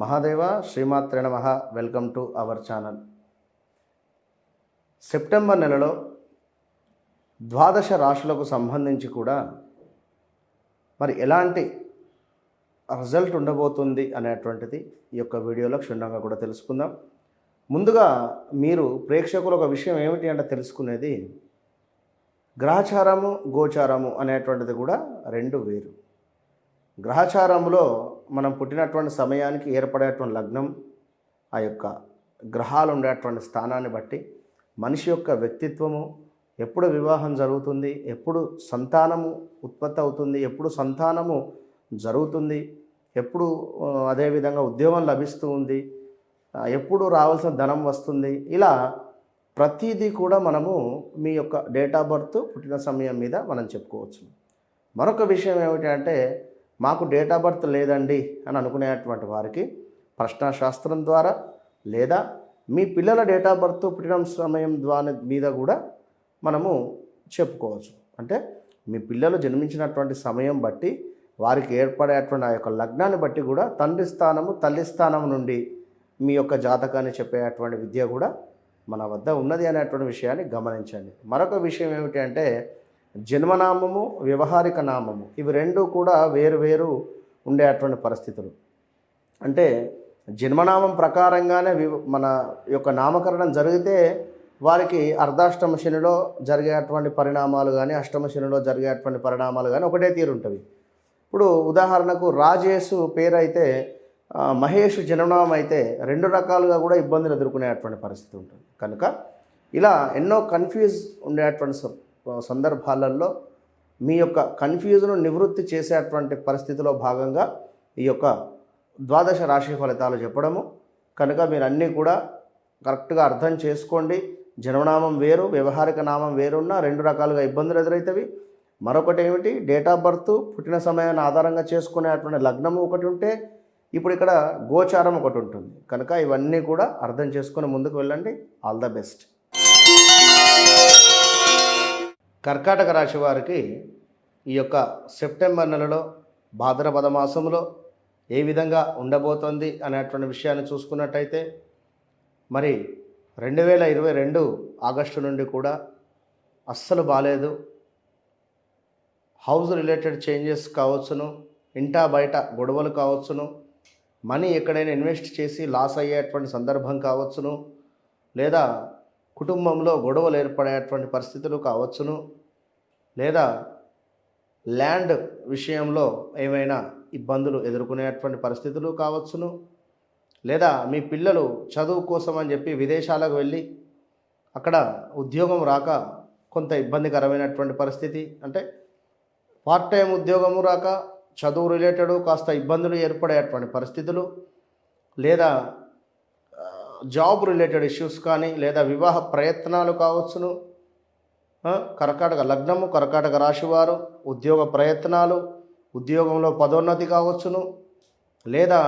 మహాదేవ శ్రీమాత్రే నమః. Welcome to our channel. September నెలలో ద్వాదశ రాశులకు సంబంధించి కూడా మరి ఎలాంటి రిజల్ట్ ఉండబోతుంది అనేటువంటిది ఈ యొక్క వీడియోలో క్షుణ్ణంగా కూడా తెలుసుకుందాం. ముందుగా మీరు ప్రేక్షకులు ఒక విషయం ఏమిటి అంటే తెలుసుకునేది, గ్రహచారము గోచారము అనేటువంటిది కూడా రెండు వేరు. గ్రహచారములో మనం పుట్టినటువంటి సమయానికి ఏర్పడేటువంటి లగ్నం, ఆ యొక్క గ్రహాలు ఉండేటువంటి స్థానాన్ని బట్టి మనిషి యొక్క వ్యక్తిత్వము, ఎప్పుడు వివాహం జరుగుతుంది, ఎప్పుడు సంతానము ఉత్పత్తి అవుతుంది, ఎప్పుడు సంతానము జరుగుతుంది, ఎప్పుడు అదేవిధంగా ఉద్యోగం లభిస్తూ ఉంది, ఎప్పుడు రావాల్సిన ధనం వస్తుంది, ఇలా ప్రతిదీ కూడా మనము మీ యొక్క డేట్ ఆఫ్ బర్త్ పుట్టిన సమయం మీద మనం చెప్పుకోవచ్చు. మరొక విషయం ఏమిటి అంటే, మాకు డేట్ ఆఫ్ బర్త్ లేదండి అని అనుకునేటువంటి వారికి ప్రశ్నాశాస్త్రం ద్వారా లేదా మీ పిల్లల డేట్ ఆఫ్ బర్త్ పుట్టిన సమయం ద్వారా మీద కూడా మనము చెప్పుకోవచ్చు. అంటే మీ పిల్లలు జన్మించినటువంటి సమయం బట్టి వారికి ఏర్పడేటువంటి ఆ యొక్క లగ్నాన్ని బట్టి కూడా తండ్రి స్థానము తల్లి స్థానం నుండి మీ యొక్క జాతకాన్ని చెప్పేటువంటి విద్య కూడా మన వద్ద ఉన్నది అనేటువంటి విషయాన్ని గమనించండి. మరొక విషయం ఏమిటి అంటే, జన్మనామము వ్యవహారిక నామము ఇవి రెండు కూడా వేరు వేరు ఉండేటువంటి పరిస్థితులు. అంటే జన్మనామం ప్రకారంగానే మన యొక్క నామకరణం జరిగితే వారికి అర్ధాష్టమ శనిలో జరిగేటువంటి పరిణామాలు కానీ అష్టమ శనిలో జరిగేటువంటి పరిణామాలు కానీ ఒకటే తీరు ఉంటుంది. ఇప్పుడు ఉదాహరణకు రాజేష్ పేరు అయితే మహేష్ జన్మనామం అయితే రెండు రకాలుగా కూడా ఇబ్బందులు ఎదుర్కొనేటువంటి పరిస్థితి ఉంటుంది. కనుక ఇలా ఎన్నో కన్ఫ్యూజ్ ఉండేటువంటి సందర్భాలలో మీ యొక్క కన్ఫ్యూజ్ను నివృత్తి చేసేటువంటి పరిస్థితిలో భాగంగా ఈ యొక్క ద్వాదశ రాశి ఫలితాలు చెప్పడము. కనుక మీరు అన్నీ కూడా కరెక్ట్గా అర్థం చేసుకోండి. జన్మనామం వేరు, వ్యవహారిక నామం వేరున్న రెండు రకాలుగా ఇబ్బందులు ఎదురవుతాయి. మరొకటి ఏమిటి, డేట్ ఆఫ్ బర్త్ పుట్టిన సమయాన్ని ఆధారంగా చేసుకునేటువంటి లగ్నము ఒకటి ఉంటే, ఇప్పుడు ఇక్కడ గోచారం ఒకటి ఉంటుంది. కనుక ఇవన్నీ కూడా అర్థం చేసుకుని ముందుకు వెళ్ళండి. All the best. కర్కాటక రాశి వారికి ఈ యొక్క సెప్టెంబర్ నెలలో భాద్రపద మాసంలో ఏ విధంగా ఉండబోతోంది అనేటువంటి విషయాన్ని చూసుకున్నట్టయితే, మరి 2022 ఆగస్టు నుండి కూడా అస్సలు బాలేదు. హౌస్ రిలేటెడ్ చేంజెస్ కావచ్చును, ఇంటా బయట గొడవలు కావచ్చును, మనీ ఎక్కడైనా ఇన్వెస్ట్ చేసి లాస్ అయ్యేటువంటి సందర్భం కావచ్చును, లేదా కుటుంబంలో గొడవలు ఏర్పడేటువంటి పరిస్థితులు కావచ్చును, లేదా ల్యాండ్ విషయంలో ఏమైనా ఇబ్బందులు ఎదుర్కొనేటువంటి పరిస్థితులు కావచ్చును, లేదా మీ పిల్లలు చదువు కోసం అని చెప్పి విదేశాలకు వెళ్ళి అక్కడ ఉద్యోగం రాక కొంత ఇబ్బందికరమైనటువంటి పరిస్థితి, అంటే పార్ట్ టైం ఉద్యోగము రాక చదువు రిలేటెడ్ కాస్త ఇబ్బందులు ఏర్పడేటువంటి పరిస్థితులు, లేదా జాబ్ రిలేటెడ్ ఇష్యూస్ కానీ, లేదా వివాహ ప్రయత్నాలు కావచ్చును. కర్కాటక లగ్నము, కర్కాటక రాశివారు ఉద్యోగ ప్రయత్నాలు, ఉద్యోగంలో పదోన్నతి కావచ్చును, లేదా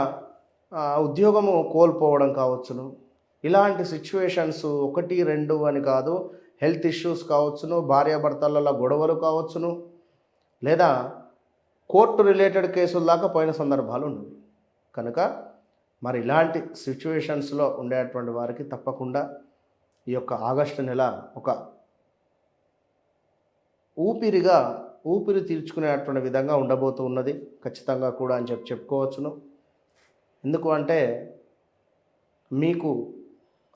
ఉద్యోగము కోల్పోవడం కావచ్చును. ఇలాంటి సిచ్యువేషన్స్ 1, 2 అని కాదు, హెల్త్ ఇష్యూస్ కావచ్చును, భార్యాభర్తలలో గొడవలు కావచ్చును, లేదా కోర్టు రిలేటెడ్ కేసుల దాకా పోయిన సందర్భాలు ఉన్నాయి. కనుక మరి ఇలాంటి సిచ్యువేషన్స్లో ఉండేటువంటి వారికి తప్పకుండా ఈ యొక్క ఆగస్టు నెల ఒక ఊపిరి తీర్చుకునేటువంటి విధంగా ఉండబోతూ ఉన్నది ఖచ్చితంగా కూడా అని చెప్పుకోవచ్చును. ఎందుకు అంటే, మీకు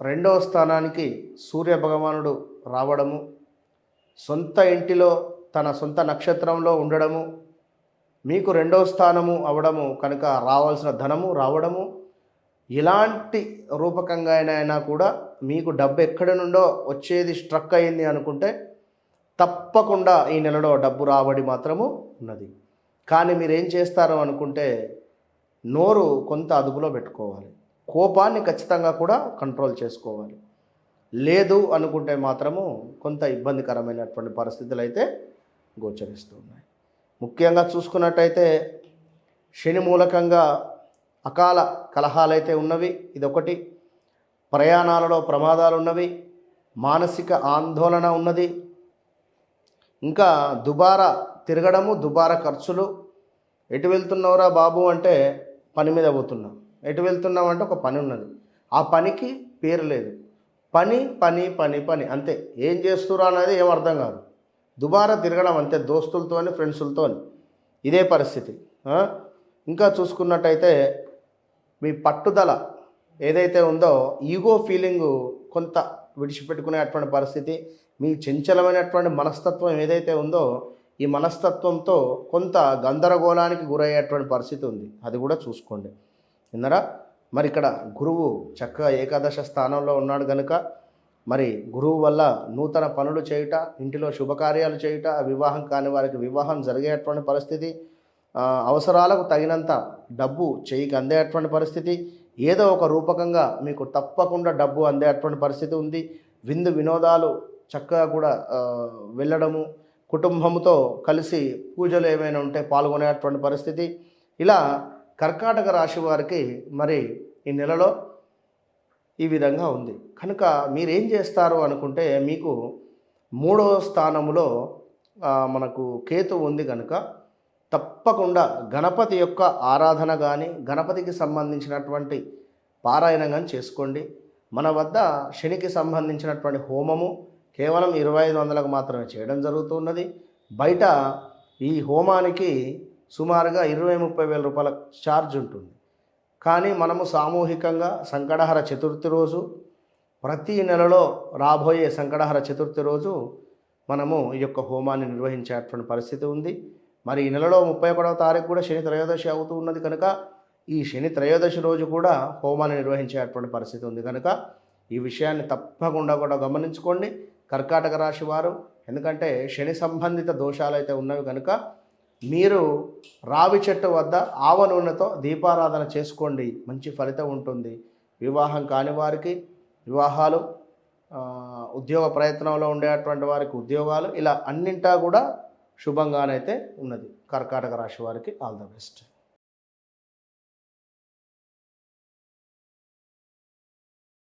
2వ స్థానానికి సూర్య భగవానుడు రావడము, సొంత ఇంటిలో తన సొంత నక్షత్రంలో ఉండడము, మీకు 2వ స్థానము అవడము, కనుక రావాల్సిన ధనము రావడము, ఇలాంటి రూపకంగా అయినా కూడా మీకు డబ్బు ఎక్కడి నుండో వచ్చేది స్ట్రక్ అయింది అనుకుంటే తప్పకుండా ఈ నెలలో డబ్బు రాబడి మాత్రము ఉన్నది. కానీ మీరు ఏం చేస్తారు అనుకుంటే, నోరు కొంత అదుపులో పెట్టుకోవాలి, కోపాన్ని ఖచ్చితంగా కూడా కంట్రోల్ చేసుకోవాలి. లేదు అనుకుంటే మాత్రము కొంత ఇబ్బందికరమైనటువంటి పరిస్థితులు అయితే గోచరిస్తూ ఉన్నాయి. ముఖ్యంగా చూసుకున్నట్టయితే శని మూలకంగా అకాల కలహాలైతే ఉన్నవి, ఇదొకటి. ప్రయాణాలలో ప్రమాదాలు ఉన్నవి, మానసిక ఆందోళన ఉన్నది, ఇంకా దుబారా తిరగడము, దుబారా ఖర్చులు. ఎటు వెళ్తున్నావురా బాబు అంటే పని మీద పోతున్నా, ఎటు వెళ్తున్నామంటే ఒక పని ఉన్నది, ఆ పనికి పేరు లేదు. పని పని పని పని అంతే. ఏం చేస్తురా అనేది ఏం అర్థం కాదు. దుబారా తిరగడం అంతే, దోస్తులతోని ఫ్రెండ్సులతోని. ఇదే పరిస్థితి. ఇంకా చూసుకున్నట్టయితే మీ పట్టుదల ఏదైతే ఉందో, ఈగో ఫీలింగు కొంత విడిచిపెట్టుకునేటువంటి పరిస్థితి. మీ చంచలమైనటువంటి మనస్తత్వం ఏదైతే ఉందో, ఈ మనస్తత్వంతో కొంత గందరగోళానికి గురయ్యేటువంటి పరిస్థితి ఉంది. అది కూడా చూసుకోండి. విన్నారా? మరి ఇక్కడ గురువు చక్కగా ఏకాదశ స్థానంలో ఉన్నాడు కనుక, మరి గురువు వల్ల నూతన పనులు చేయుట, ఇంటిలో శుభకార్యాలు చేయుట, వివాహం కాని వారికి వివాహం జరిగేటువంటి పరిస్థితి, అవసరాలకు తగినంత డబ్బు చేయికి అందేటువంటి పరిస్థితి, ఏదో ఒక రూపకంగా మీకు తప్పకుండా డబ్బు అందేటువంటి పరిస్థితి ఉంది. విందు వినోదాలు చక్కగా కూడా వెళ్ళడము, కుటుంబంతో కలిసి పూజలు ఏమైనా ఉంటే పాల్గొనేటువంటి పరిస్థితి. ఇలా కర్కాటక రాశి వారికి మరి ఈ నెలలో ఈ విధంగా ఉంది. కనుక మీరేం చేస్తారు అనుకుంటే, మీకు 3వ స్థానములో మనకు కేతు ఉంది కనుక తప్పకుండా గణపతి యొక్క ఆరాధన కానీ, గణపతికి సంబంధించినటువంటి పారాయణం కానీ చేసుకోండి. మన వద్ద శనికి సంబంధించినటువంటి హోమము కేవలం 2500కు మాత్రమే చేయడం జరుగుతున్నది. బయట ఈ హోమానికి సుమారుగా 20-30 వేల రూపాయల ఛార్జ్ ఉంటుంది. కానీ మనము సామూహికంగా సంకటహర చతుర్థి రోజు, ప్రతి నెలలో రాబోయే సంకటహర చతుర్థి రోజు మనము ఈ యొక్క హోమాన్ని నిర్వహించేటువంటి పరిస్థితి ఉంది. మరి ఈ నెలలో 31వ తారీఖు కూడా శని త్రయోదశి అవుతూ ఉన్నది కనుక, ఈ శని త్రయోదశి రోజు కూడా హోమాన్ని నిర్వహించేటువంటి పరిస్థితి ఉంది కనుక, ఈ విషయాన్ని తప్పకుండా కూడా గమనించుకోండి కర్కాటక రాశి వారు. ఎందుకంటే శని సంబంధిత దోషాలు అయితే ఉన్నవి కనుక, మీరు రావి చెట్టు వద్ద ఆవ నూనెతో దీపారాధన చేసుకోండి, మంచి ఫలితం ఉంటుంది. వివాహం కాని వారికి వివాహాలు, ఉద్యోగ ప్రయత్నంలో ఉండేటువంటి వారికి ఉద్యోగాలు, ఇలా అన్నింటా కూడా శుభంగానైతే ఉన్నది. కర్కాటక రాశి వారికి ఆల్ ద బెస్ట్.